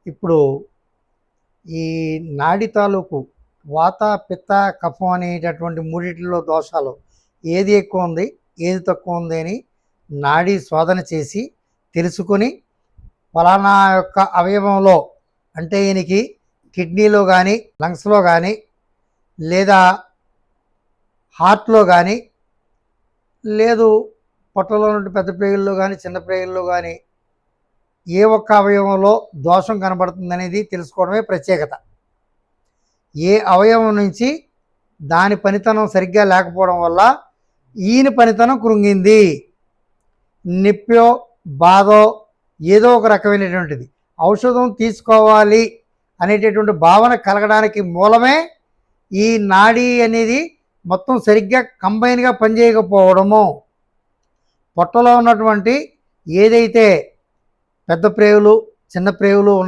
ఇప్పుడు ఈ నాడి తాలూకు వాత పిత్త కఫం అనేటటువంటి మూడిటిలో దోషాలు ఏది ఎక్కువ ఉంది ఏది తక్కువ ఉంది అని నాడీ శోధన చేసి తెలుసుకొని ఫలానా యొక్క అవయవంలో అంటే ఈయనకి కిడ్నీలో కానీ లంగ్స్లో కానీ లేదా హార్ట్లో కానీ లేదు పొట్టలో నుండి పెద్ద ప్రేగుల్లో కానీ చిన్న ప్రేగుల్లో కానీ ఏ ఒక్క అవయవంలో దోషం కనబడుతుంది అనేది తెలుసుకోవడమే ప్రత్యేకత. ఏ అవయవం నుంచి దాని పనితనం సరిగ్గా లేకపోవడం వల్ల ఈయన పనితనం కృంగింది, నొప్పో బాధో ఏదో ఒక రకమైనటువంటిది ఔషధం తీసుకోవాలి అనేటటువంటి భావన కలగడానికి మూలమే ఈ నాడీ అనేది మొత్తం సరిగ్గా కంబైన్గా పనిచేయకపోవడము. పొట్టలో ఉన్నటువంటి ఏదైతే పెద్ద ప్రేగులు చిన్న ప్రేగులు ఉన్నాయి